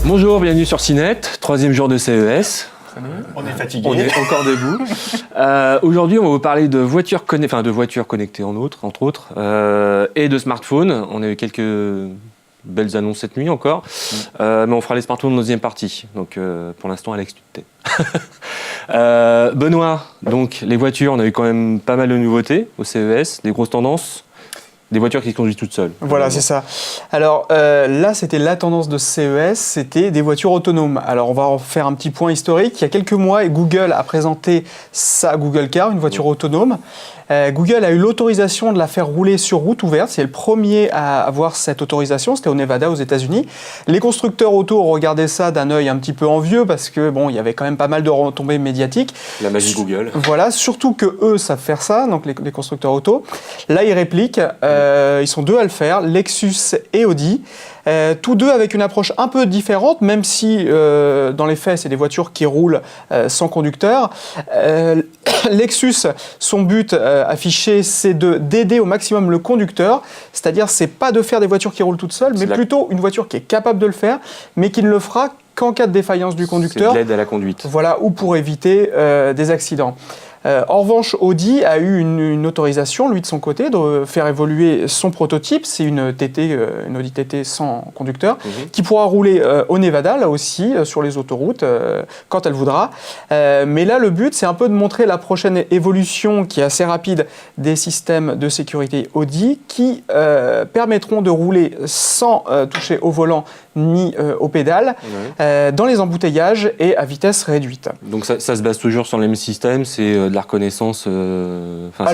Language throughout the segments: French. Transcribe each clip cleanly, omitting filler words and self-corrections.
Bonjour, bienvenue sur CNET, troisième jour de CES. On est fatigué. On est encore debout. Aujourd'hui, on va vous parler de voitures connectées entre autres, et de smartphones. On a eu quelques belles annonces cette nuit encore, mais on fera les smartphones en deuxième partie. Donc pour l'instant, Alex, tu te tais. Benoît, donc les voitures, on a eu quand même pas mal de nouveautés au CES, des grosses tendances. Des voitures qui se conduisent toutes seules. Voilà, c'est ça. Alors là, c'était la tendance de CES, c'était des voitures autonomes. Alors on va en faire un petit point historique. Il y a quelques mois, Google a présenté sa Google Car, une voiture autonome. Google a eu l'autorisation de la faire rouler sur route ouverte. C'est le premier à avoir cette autorisation. C'était au Nevada, aux États-Unis. Les constructeurs auto regardaient ça d'un œil un petit peu envieux parce que bon, il y avait quand même pas mal de retombées médiatiques. La magie Google. Voilà, surtout que eux savent faire ça, donc les constructeurs auto. Là, ils répliquent. Ils sont deux à le faire, Lexus et Audi. Tous deux avec une approche un peu différente, même si dans les faits, c'est des voitures qui roulent sans conducteur. Lexus, son but affiché, c'est d'aider au maximum le conducteur, c'est-à-dire c'est pas de faire des voitures qui roulent toutes seules, mais plutôt une voiture qui est capable de le faire, mais qui ne le fera qu'en cas de défaillance du conducteur. C'est de l'aide à la conduite. Voilà, ou pour éviter des accidents. En revanche, Audi a eu une autorisation, lui de son côté, de faire évoluer son prototype. C'est une Audi TT sans conducteur, qui pourra rouler au Nevada, là aussi, sur les autoroutes, quand elle voudra. Mais là, le but, c'est un peu de montrer la prochaine évolution, qui est assez rapide, des systèmes de sécurité Audi, qui permettront de rouler sans toucher au volant ni aux pédales, dans les embouteillages et à vitesse réduite. Donc ça se base toujours sur les mêmes systèmes, c'est de la reconnaissance, c'est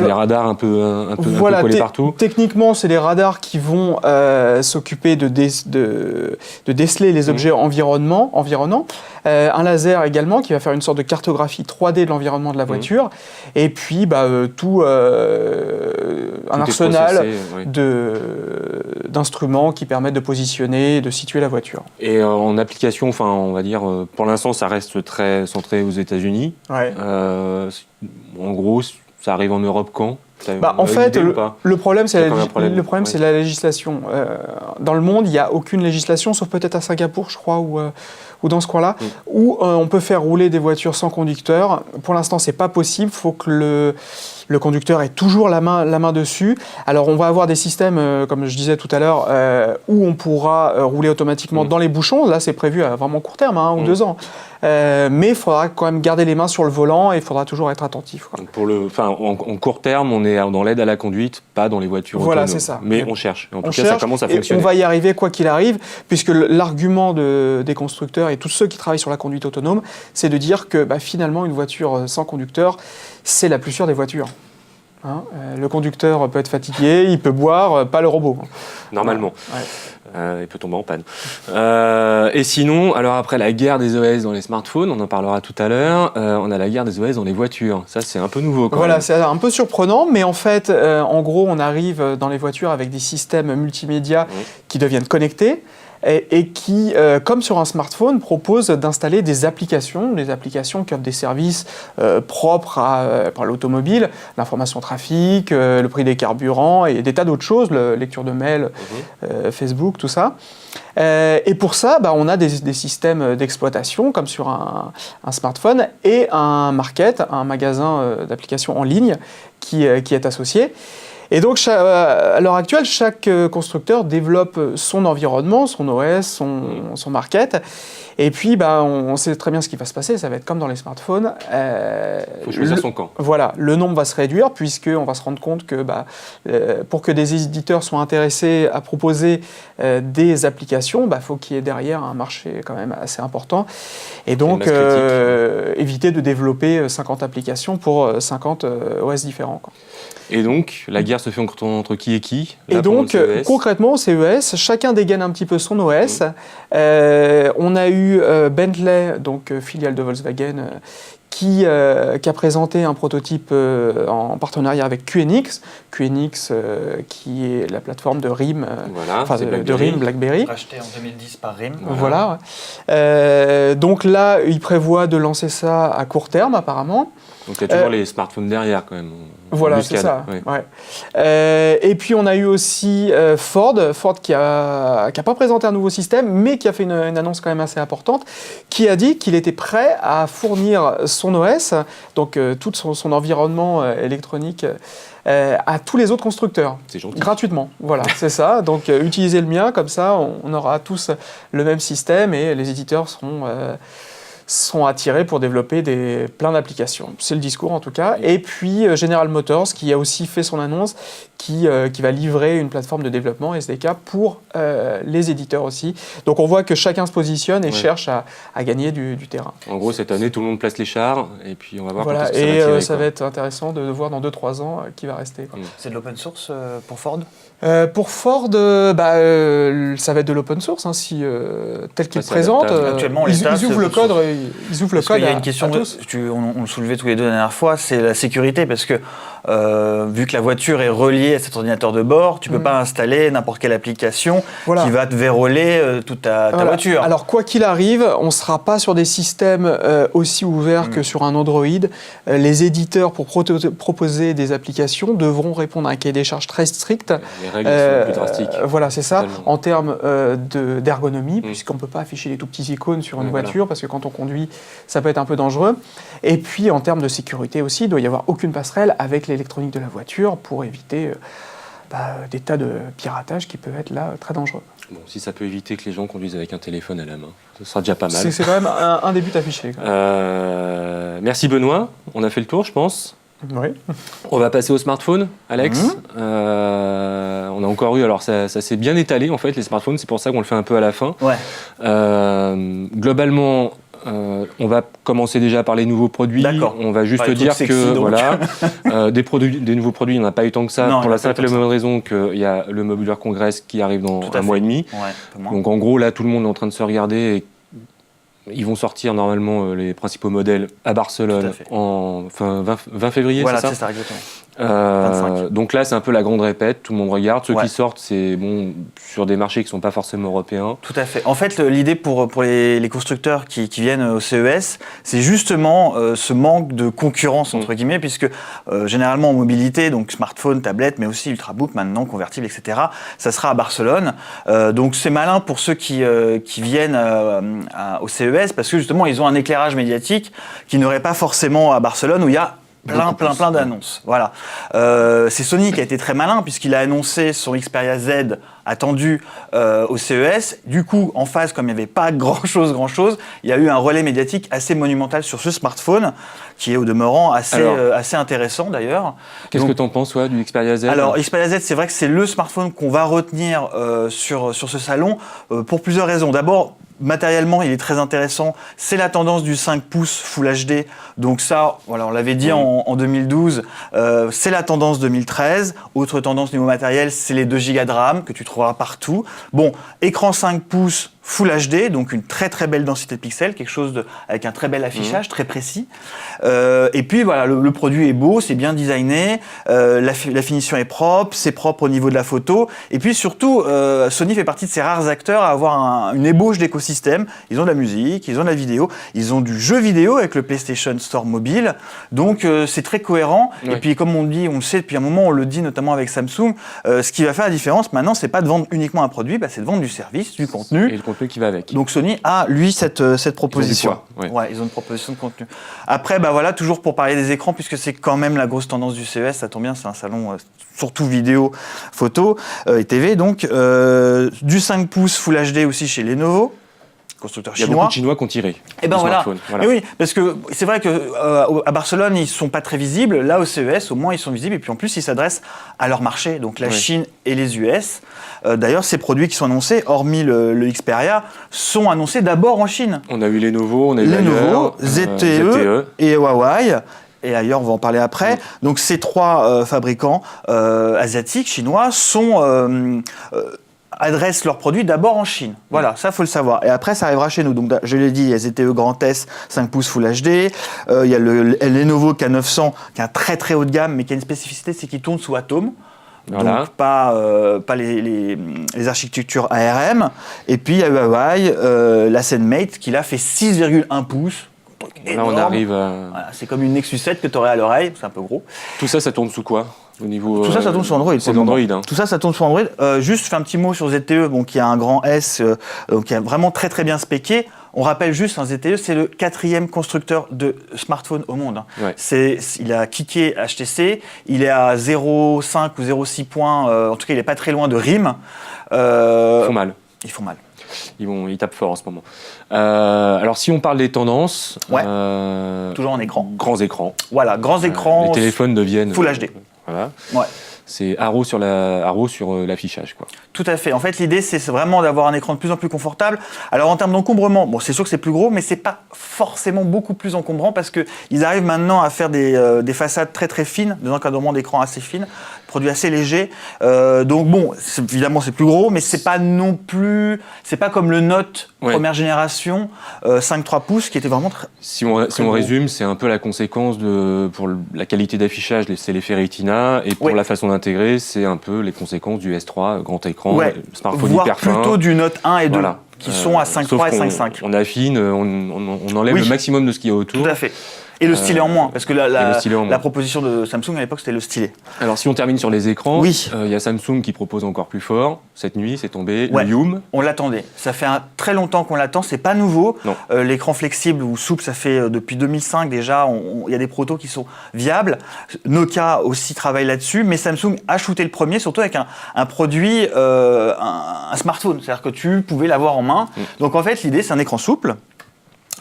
des radars un peu collés partout. Techniquement, c'est des radars qui vont s'occuper de déceler les objets environnants. Un laser également qui va faire une sorte de cartographie 3D de l'environnement de la voiture. Et puis tout un arsenal d'instruments qui permettent de positionner et de situer la voiture. Et en application, on va dire, pour l'instant, ça reste très centré aux États-Unis. Ouais. En gros, ça arrive en Europe quand ? En fait, le problème, c'est la législation. Dans le monde, il n'y a aucune législation, sauf peut-être à Singapour, je crois, ou dans ce coin-là, où on peut faire rouler des voitures sans conducteur. Pour l'instant, c'est pas possible. Il faut que le conducteur ait toujours la main dessus. Alors, on va avoir des systèmes, comme je disais tout à l'heure, où on pourra rouler automatiquement dans les bouchons. Là, c'est prévu à vraiment court terme, 1 ou 2 ans. Mais il faudra quand même garder les mains sur le volant et il faudra toujours être attentif. En court terme, on est dans l'aide à la conduite, pas dans les voitures autonomes. Voilà, c'est ça. Mais on cherche. En tout cas, ça commence à fonctionner. On va y arriver quoi qu'il arrive, puisque l'argument des constructeurs et tous ceux qui travaillent sur la conduite autonome, c'est de dire que finalement, une voiture sans conducteur, c'est la plus sûre des voitures. Le conducteur peut être fatigué, il peut boire, pas le robot. Normalement. Il peut tomber en panne. Et sinon, alors après la guerre des OS dans les smartphones, on en parlera tout à l'heure, on a la guerre des OS dans les voitures. Ça, c'est un peu nouveau quand même. C'est un peu surprenant, mais en fait, en gros, on arrive dans les voitures avec des systèmes multimédia qui deviennent connectés. Et qui, comme sur un smartphone, propose d'installer des applications qui offrent des services propres à l'automobile, l'information trafic, le prix des carburants et des tas d'autres choses, lecture de mails, Facebook, tout ça. Et pour ça, on a des systèmes d'exploitation, comme sur un smartphone, et un market, un magasin d'applications en ligne qui est associé. Et donc, à l'heure actuelle, chaque constructeur développe son environnement, son OS, son market. Et puis, on sait très bien ce qui va se passer. Ça va être comme dans les smartphones. Il faut choisir son camp. Voilà, le nombre va se réduire puisqu'on va se rendre compte que pour que des éditeurs soient intéressés à proposer des applications, faut qu'il y ait derrière un marché quand même assez important. Et donc, éviter de développer 50 applications pour 50 OS différents. Et donc, la guerre se fait entre qui et qui ? Et donc, concrètement, au CES, chacun dégaine un petit peu son OS. On a eu Bentley, donc filiale de Volkswagen, qui a présenté un prototype en partenariat avec QNX. QNX, qui est la plateforme de RIM, de RIM, BlackBerry. Racheté en 2010 par RIM. Voilà. Donc là, il prévoit de lancer ça à court terme, apparemment. Donc il y a toujours les smartphones derrière quand même. Voilà, c'est ça. Et puis on a eu aussi Ford qui a pas présenté un nouveau système, mais qui a fait une annonce quand même assez importante, qui a dit qu'il était prêt à fournir son OS, donc tout son environnement électronique, à tous les autres constructeurs. C'est gentil. Gratuitement. Voilà, c'est ça. Donc utilisez le mien, comme ça on aura tous le même système et les éditeurs sont attirés pour développer plein d'applications. C'est le discours en tout cas. Et puis General Motors qui a aussi fait son annonce, qui va livrer une plateforme de développement SDK pour les éditeurs aussi. Donc on voit que chacun se positionne et cherche à gagner du terrain. En gros, cette année, tout le monde place les chars et puis on va voir voilà. quand est-ce que ça va tirer. Ça va être intéressant de voir dans 2-3 ans qui va rester. C'est de l'open source pour Ford ? Pour Ford, ça va être de l'open source, tel qu'il présente. Actuellement, ils ouvrent le code. Ils ouvrent le code. Il y a une question, on le soulevait tous les deux la dernière fois, c'est la sécurité, parce que vu que la voiture est reliée à cet ordinateur de bord, tu ne peux pas installer n'importe quelle application qui va te verrouiller toute ta voiture. Alors quoi qu'il arrive, on ne sera pas sur des systèmes aussi ouverts que sur un Android. Les éditeurs, pour proposer des applications, devront répondre à un cahier des charges très strict. Les règles sont plus drastiques. Voilà, c'est ça. Totalement. En termes d'ergonomie, puisqu'on ne peut pas afficher les tout petits icônes sur une voiture, parce que quand on conduit, ça peut être un peu dangereux. Et puis en termes de sécurité aussi, il ne doit y avoir aucune passerelle avec l'électronique de la voiture pour éviter des tas de piratage qui peuvent être là très dangereux. Bon, si ça peut éviter que les gens conduisent avec un téléphone à la main, ce sera déjà pas mal. C'est quand même un des buts affichés. Merci Benoît, on a fait le tour je pense. Oui. On va passer au smartphone, Alex. On a encore eu, alors ça s'est bien étalé en fait les smartphones, c'est pour ça qu'on le fait un peu à la fin. Globalement, on va commencer déjà par les nouveaux produits. D'accord. On va juste dire que des nouveaux produits, il n'y en a pas eu tant que ça, pour la simple et bonne raison qu'il y a le Mobile World Congress qui arrive dans un mois et demi. Donc en gros, là, tout le monde est en train de se regarder et ils vont sortir normalement les principaux modèles à Barcelone en 20 février, voilà, c'est ça ? C'est ça, exactement. Donc là, c'est un peu la grande répète, tout le monde regarde. Ceux qui sortent, c'est sur des marchés qui ne sont pas forcément européens. Tout à fait. En fait, l'idée pour les constructeurs qui viennent au CES, c'est justement ce manque de concurrence, entre guillemets, puisque généralement en mobilité, donc smartphone, tablette, mais aussi ultrabook maintenant, convertible, etc., ça sera à Barcelone. Donc c'est malin pour ceux qui viennent au CES, parce que justement, ils ont un éclairage médiatique qu'ils n'auraient pas forcément à Barcelone, où il y a plein d'annonces. Voilà. C'est Sony qui a été très malin puisqu'il a annoncé son Xperia Z attendu au CES. Du coup, en face, comme il n'y avait pas grand-chose, il y a eu un relais médiatique assez monumental sur ce smartphone qui est au demeurant assez intéressant d'ailleurs. Qu'est-ce que tu en penses, toi, du Xperia Z ? Alors, Xperia Z, c'est vrai que c'est le smartphone qu'on va retenir sur ce salon pour plusieurs raisons. D'abord, matériellement, il est très intéressant. C'est la tendance du 5 pouces Full HD. Donc ça, voilà, on l'avait dit en 2012, c'est la tendance 2013. Autre tendance niveau matériel, c'est les 2 Go de RAM que tu trouveras partout. Bon, écran 5 pouces Full HD, donc une très très belle densité de pixels, quelque chose avec un très bel affichage, très précis. Et puis voilà, le produit est beau, c'est bien designé, la finition est propre, c'est propre au niveau de la photo. Et puis surtout, Sony fait partie de ces rares acteurs à avoir une ébauche d'écosystème. Ils ont de la musique, ils ont de la vidéo, ils ont du jeu vidéo avec le PlayStation Store mobile. Donc c'est très cohérent. Oui. Et puis comme on le sait depuis un moment, on le dit notamment avec Samsung, ce qui va faire la différence maintenant, c'est pas de vendre uniquement un produit, c'est de vendre du service, du contenu. Et le contenu qui va avec. Donc Sony a, lui, cette proposition. Ils ont une proposition de contenu. Après, voilà, toujours pour parler des écrans, puisque c'est quand même la grosse tendance du CES, ça tombe bien, c'est un salon surtout vidéo, photo et TV. Donc, du 5 pouces Full HD aussi chez Lenovo. Constructeurs chinois. Il y a beaucoup de Chinois qui ont tiré. Et voilà. Et oui, parce que c'est vrai qu'à Barcelone, ils ne sont pas très visibles. Là, au CES, au moins, ils sont visibles. Et puis en plus, ils s'adressent à leur marché, donc la Chine et les US. D'ailleurs, ces produits qui sont annoncés, hormis le Xperia, sont annoncés d'abord en Chine. On a eu Lenovo, on a eu Lenovo, ZTE et Huawei. Et ailleurs, on va en parler après. Donc ces 3 fabricants asiatiques, chinois, adressent leurs produits d'abord en Chine. Voilà, ça, il faut le savoir. Et après, ça arrivera chez nous. Donc, je l'ai dit, il y a ZTE Grand S 5 pouces Full HD. Il y a le Lenovo K900, qui est un très, très haut de gamme, mais qui a une spécificité, c'est qu'il tourne sous Atom. Voilà. Donc, pas les architectures ARM. Et puis, il y a Huawei, la ZenMate, qui là fait 6,1 pouces. énorme. Là, on arrive à... Voilà, c'est comme une Nexus 7 que tu aurais à l'oreille, c'est un peu gros. Tout ça, ça tourne sous quoi au niveau, Tout ça, ça tourne sur Android. C'est l'Android. Hein. Tout ça, ça tourne sur Android. Juste, je fais un petit mot sur ZTE, bon, qui a un grand S, qui est vraiment très très bien spéqué. On rappelle juste, ZTE, c'est le 4e constructeur de smartphones au monde. Ouais. Il a kické HTC, il est à 0,5 ou 0,6 points, en tout cas, il n'est pas très loin de RIM. Ils font mal. Ils font mal. Ils tapent fort en ce moment. Alors, si on parle des tendances... Ouais. Toujours en écran. Grands écrans. Voilà, grands écrans. Les téléphones deviennent... Full HD. Voilà. Ouais. C'est haro sur l'affichage, quoi. Tout à fait. En fait, l'idée, c'est vraiment d'avoir un écran de plus en plus confortable. Alors, en termes d'encombrement, bon, c'est sûr que c'est plus gros, mais c'est pas forcément beaucoup plus encombrant parce qu'ils arrivent maintenant à faire des façades très très fines, des encadrements d'écran assez fines, produits assez légers. Donc bon, évidemment, c'est plus gros, mais c'est pas non plus, c'est pas comme le Note première génération 5,3 pouces qui était vraiment très. Si on résume, c'est un peu la conséquence pour la qualité d'affichage, c'est l'effet Retina, et pour la façon d'intégrer, c'est un peu les conséquences du S3 grand écran, smartphone hyper fin. Plutôt du Note 1 et 2 qui sont à 5,3 et 5,5. On affine, on enlève le maximum de ce qu'il y a autour. Tout à fait. Et le stylet en moins, parce que la proposition de Samsung à l'époque, c'était le stylet. Alors, si on termine sur les écrans, il y a Samsung qui propose encore plus fort. Cette nuit, c'est tombé le Youm. On l'attendait. Ça fait très longtemps qu'on l'attend. C'est pas nouveau. L'écran flexible ou souple, ça fait depuis 2005 déjà. Il y a des protos qui sont viables. Nokia aussi travaille là-dessus, mais Samsung a shooté le premier, surtout avec un produit, un smartphone. C'est-à-dire que tu pouvais l'avoir en main. Donc en fait, l'idée, c'est un écran souple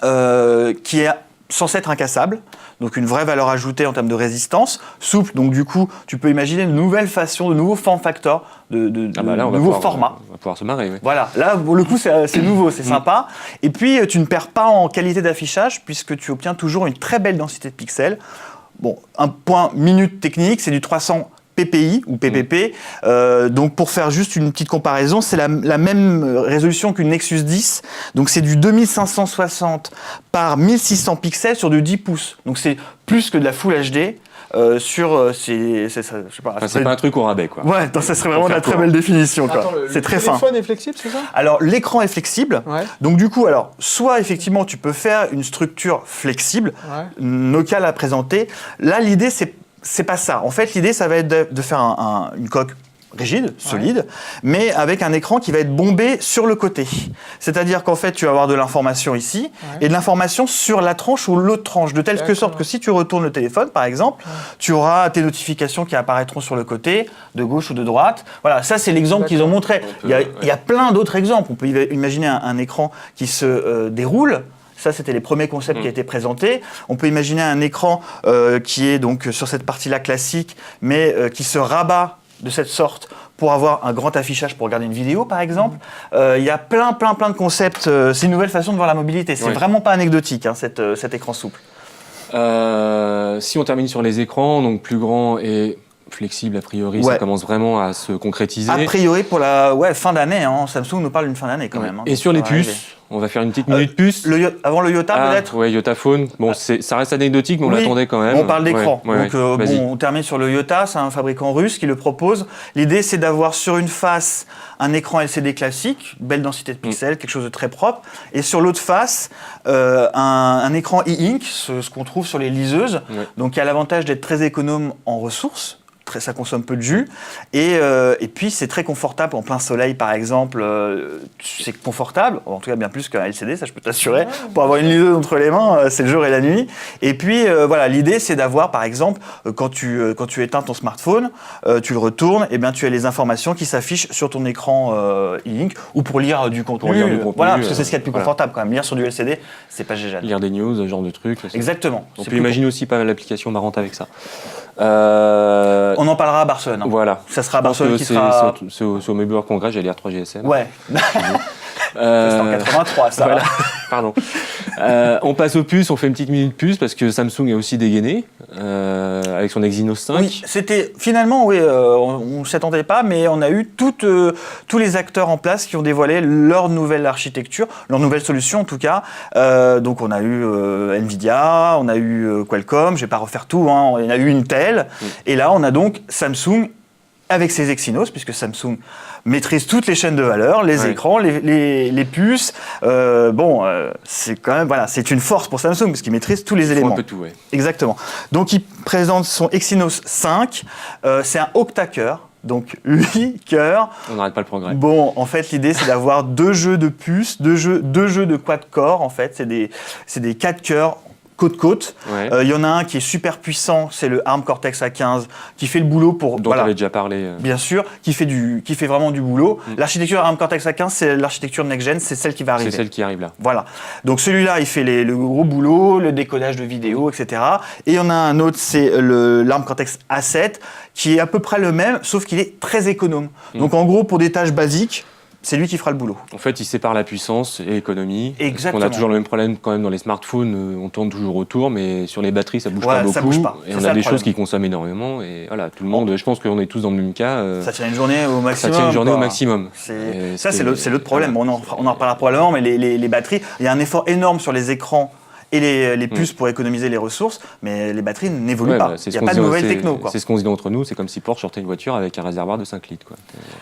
qui est censé être incassable, donc une vraie valeur ajoutée en termes de résistance, souple, donc du coup, tu peux imaginer de nouvelles façons, de nouveaux form factors, de nouveaux formats. On va pouvoir se marrer. Oui. Voilà, là, pour le coup, c'est nouveau, c'est sympa. Et puis, tu ne perds pas en qualité d'affichage, puisque tu obtiens toujours une très belle densité de pixels. Bon, un point minute technique, c'est du 300 PPI ou PPP. Donc pour faire juste une petite comparaison, c'est la même résolution qu'une Nexus 10. Donc c'est du 2560 par 1600 pixels sur du 10 pouces. Donc c'est plus que de la Full HD. C'est pas un truc au rabais, quoi. Ouais, ça serait vraiment de la très belle définition, quoi. C'est très fin. Le téléphone est flexible, c'est ça? Alors l'écran est flexible. Donc du coup, soit effectivement tu peux faire une structure flexible. Nokia l'a présenté. Là, l'idée c'est pas ça. En fait, l'idée, ça va être de faire une coque rigide, solide, mais avec un écran qui va être bombé sur le côté. C'est-à-dire qu'en fait, tu vas avoir de l'information ici et de l'information sur la tranche ou l'autre tranche, de telle sorte que si tu retournes le téléphone, par exemple, tu auras tes notifications qui apparaîtront sur le côté, de gauche ou de droite. Voilà, ça, c'est l'exemple qu'ils ont montré. Il y a plein d'autres exemples. On peut imaginer un écran qui se déroule. Ça, c'était les premiers concepts qui a été présentés. On peut imaginer un écran qui est donc sur cette partie-là classique, mais qui se rabat de cette sorte pour avoir un grand affichage pour regarder une vidéo, par exemple. Il y a plein de concepts. C'est une nouvelle façon de voir la mobilité. C'est vraiment pas anecdotique, cet écran souple. Si on termine sur les écrans, donc plus grand et flexible, a priori, ça commence vraiment à se concrétiser. A priori, pour la fin d'année, Samsung nous parle d'une fin d'année quand même. Et sur les puces, on va faire une petite minute puce. Avant le Yota, peut-être? Oui, Yotaphone. Bon, ça reste anecdotique, mais on l'attendait quand même. On parle d'écran. Donc, on termine sur le Yota, c'est un fabricant russe qui le propose. L'idée, c'est d'avoir sur une face un écran LCD classique, belle densité de pixels, quelque chose de très propre. Et sur l'autre face, un écran e-ink, ce qu'on trouve sur les liseuses, donc qui a l'avantage d'être très économe en ressources. Ça consomme peu de jus et puis c'est très confortable en plein soleil par exemple, c'est confortable, en tout cas bien plus qu'un LCD, ça je peux t'assurer. Pour avoir une liseuse entre les mains, c'est le jour et la nuit. Et puis voilà, l'idée c'est d'avoir par exemple quand tu éteins ton smartphone, tu le retournes, et bien tu as les informations qui s'affichent sur ton écran e-ink ou pour lire du contenu. Voilà, parce que c'est ce qu'il y a de plus confortable quand même. Lire sur du LCD, c'est pas génial. Lire des news, ce genre de trucs. Exactement. On peut imaginer aussi pas mal d'applications marrantes avec ça. On en parlera à Barcelone. Voilà. Ça sera à Barcelone qui sera... C'est au Mobile World Congress, j'allais dire 3GSM. Ouais. C'est en 83, ça. Voilà. Pardon. On passe aux puces, on fait une petite minute puce parce que Samsung est aussi dégainé avec son Exynos 5. Oui, c'était finalement, on ne s'y attendait pas, mais on a eu tous les acteurs en place qui ont dévoilé leur nouvelle architecture, leur nouvelle solution en tout cas. Donc on a eu Nvidia, on a eu Qualcomm, je ne vais pas refaire tout, on a eu Intel, et là on a donc Samsung avec ses Exynos, puisque Samsung maîtrise toutes les chaînes de valeur, les écrans, les puces. C'est quand même, voilà, c'est une force pour Samsung, parce qu'il maîtrise tous les éléments. Un peu tout, ouais. Exactement. Donc, il présente son Exynos 5. C'est un octa-cœur. Donc 8 cœurs. On n'arrête pas le progrès. Bon, en fait, l'idée, c'est d'avoir 2 jeux de puces, 2 jeux de quad-core, en fait. C'est des 4 cœurs côte-côte. Il y en a un qui est super puissant, c'est le ARM Cortex A15, qui fait le boulot pour... Dont on avait déjà parlé. Bien sûr, qui fait vraiment du boulot. L'architecture ARM Cortex A15, c'est l'architecture next-gen, c'est celle qui va arriver. C'est celle qui arrive là. Voilà. Donc celui-là, il fait le gros boulot, le décodage de vidéos, etc. Et il y en a un autre, c'est l'ARM Cortex A7, qui est à peu près le même, sauf qu'il est très économe. Donc en gros, pour des tâches basiques, c'est lui qui fera le boulot. En fait, il sépare la puissance et l'économie. Exactement. On a toujours le même problème quand même dans les smartphones, on tourne toujours autour, mais sur les batteries, ça bouge pas beaucoup. Ça bouge pas. Et on a des choses qui consomment énormément. Et voilà, tout le monde, je pense qu'on est tous dans le même cas. Ça tient une journée au maximum. Ça tient une journée au maximum. Ça, c'est l'autre problème. On en reparlera probablement, mais les batteries, il y a un effort énorme sur les écrans et les puces pour économiser les ressources, mais les batteries n'évoluent pas. Il n'y a pas de nouvelles techno. C'est ce qu'on se dit entre nous, c'est comme si Porsche sortait une voiture avec un réservoir de 5 litres.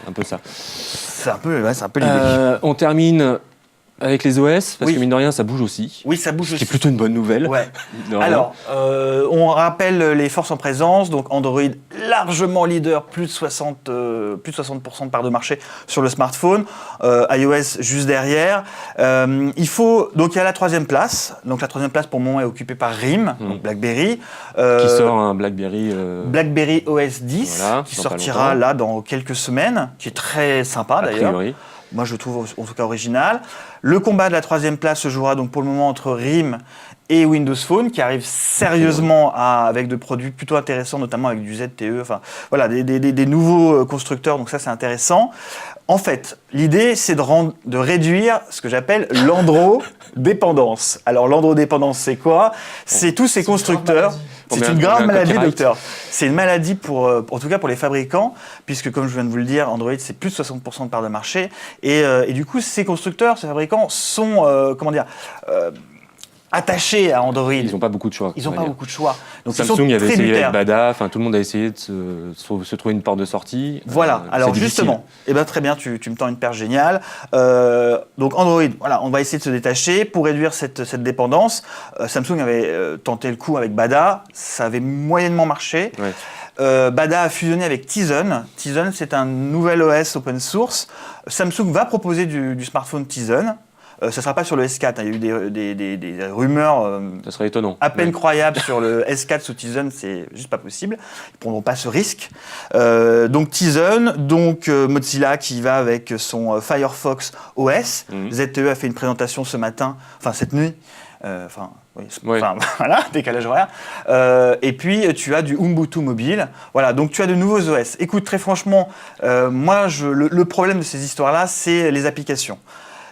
Un peu ça. C'est un peu l'idée. On termine avec les OS, parce que mine de rien, ça bouge aussi. Oui, ça bouge aussi. C'est plutôt une bonne nouvelle. Ouais. Alors, on rappelle les forces en présence. Donc, Android largement leader, plus de 60% de part de marché sur le smartphone. iOS juste derrière. Donc, il y a la 3e place. Donc, la 3e place, pour le moment, est occupée par RIM, donc BlackBerry. Qui sort un BlackBerry... BlackBerry OS 10, qui sortira là dans quelques semaines, qui est très sympa d'ailleurs. Moi, je le trouve en tout cas original. Le combat de la 3e place se jouera donc pour le moment entre RIM et Windows Phone, qui arrive sérieusement avec de produits plutôt intéressants, notamment avec du ZTE. Enfin, voilà, des nouveaux constructeurs. Donc ça, c'est intéressant. En fait, l'idée, c'est de réduire ce que j'appelle l'androdépendance. Alors, l'androdépendance, c'est quoi? C'est tous ces constructeurs. C'est une grave maladie, docteur. C'est une maladie en tout cas pour les fabricants, puisque comme je viens de vous le dire, Android, c'est plus de 60% de part de marché. Et du coup, ces constructeurs, ces fabricants sont, attachés à Android. Ils n'ont pas beaucoup de choix. Ils n'ont pas beaucoup de choix. Donc, Samsung avait essayé avec Bada, enfin tout le monde a essayé de se trouver une porte de sortie. Voilà, alors justement, très bien, tu me tends une perche géniale. Donc Android, voilà, on va essayer de se détacher pour réduire cette dépendance. Samsung avait tenté le coup avec Bada, ça avait moyennement marché. Bada a fusionné avec Tizen. Tizen, c'est un nouvel OS open source. Samsung va proposer du smartphone Tizen. Ça ne sera pas sur le S4, il y a eu des rumeurs ça serait étonnant. À peine croyables sur le S4 sous Tizen, c'est juste pas possible. Ils ne prendront pas ce risque. Donc Tizen, Mozilla qui va avec son Firefox OS. ZTE a fait une présentation cette nuit. Voilà, décalage horaire. Et puis, tu as du Ubuntu mobile. Voilà, donc tu as de nouveaux OS. Écoute, très franchement, le problème de ces histoires-là, c'est les applications.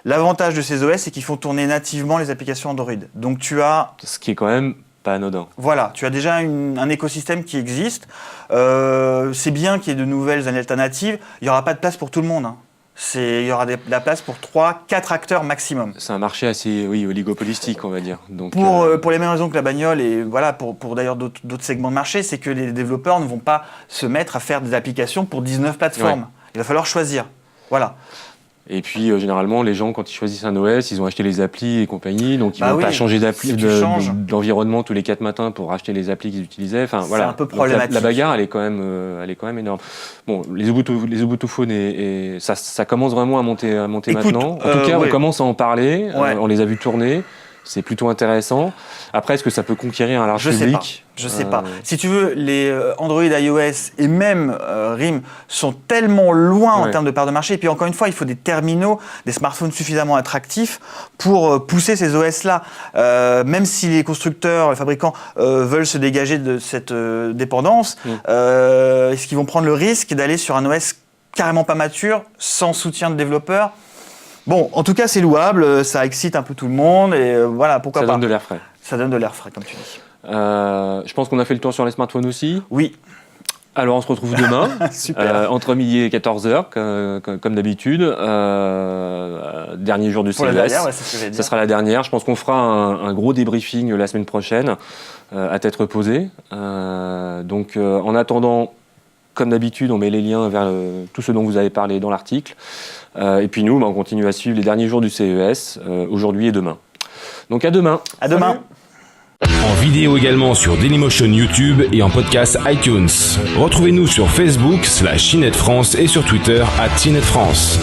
L'avantage de ces OS, c'est qu'ils font tourner nativement les applications Android. Donc tu as... Ce qui est quand même pas anodin. Voilà, tu as déjà un écosystème qui existe. C'est bien qu'il y ait de nouvelles alternatives. Il n'y aura pas de place pour tout le monde. Il y aura de la place pour 3-4 acteurs maximum. C'est un marché assez oligopolistique, on va dire. Donc, pour les mêmes raisons que la bagnole et voilà, pour d'ailleurs d'autres segments de marché, c'est que les développeurs ne vont pas se mettre à faire des applications pour 19 plateformes. Il va falloir choisir. Voilà. Et puis, généralement, les gens, quand ils choisissent un OS, ils ont acheté les applis et compagnie, donc ils ne vont pas changer d'environnement tous les 4 matins pour acheter les applis qu'ils utilisaient. Enfin, c'est un peu problématique. La bagarre, elle est quand même énorme. Bon, les Ubuntu Phone, ça commence vraiment à monter maintenant. En tout cas, on commence à en parler, on les a vus tourner. C'est plutôt intéressant. Après, est-ce que ça peut conquérir un large public ? Je sais pas. Si tu veux, les Android, iOS et même RIM sont tellement loin en termes de part de marché. Et puis encore une fois, il faut des terminaux, des smartphones suffisamment attractifs pour pousser ces OS-là. Même si les constructeurs, les fabricants veulent se dégager de cette dépendance, est-ce qu'ils vont prendre le risque d'aller sur un OS carrément pas mature, sans soutien de développeurs ? Bon, en tout cas, c'est louable, ça excite un peu tout le monde et voilà, pourquoi pas. Ça donne de l'air frais. Ça donne de l'air frais, comme tu dis. Je pense qu'on a fait le tour sur les smartphones aussi. Oui. Alors, on se retrouve demain, entre midi et 14h, comme d'habitude. Dernier jour du CES. Ça sera la dernière. Je pense qu'on fera un gros débriefing la semaine prochaine, à tête reposée. Donc, en attendant, Comme d'habitude, on met les liens vers tout ce dont vous avez parlé dans l'article. Et puis nous, on continue à suivre les derniers jours du CES, aujourd'hui et demain. Donc à demain. À demain. En vidéo également sur Dailymotion YouTube et en podcast iTunes. Retrouvez-nous sur Facebook /CNET France et sur Twitter @CNET France.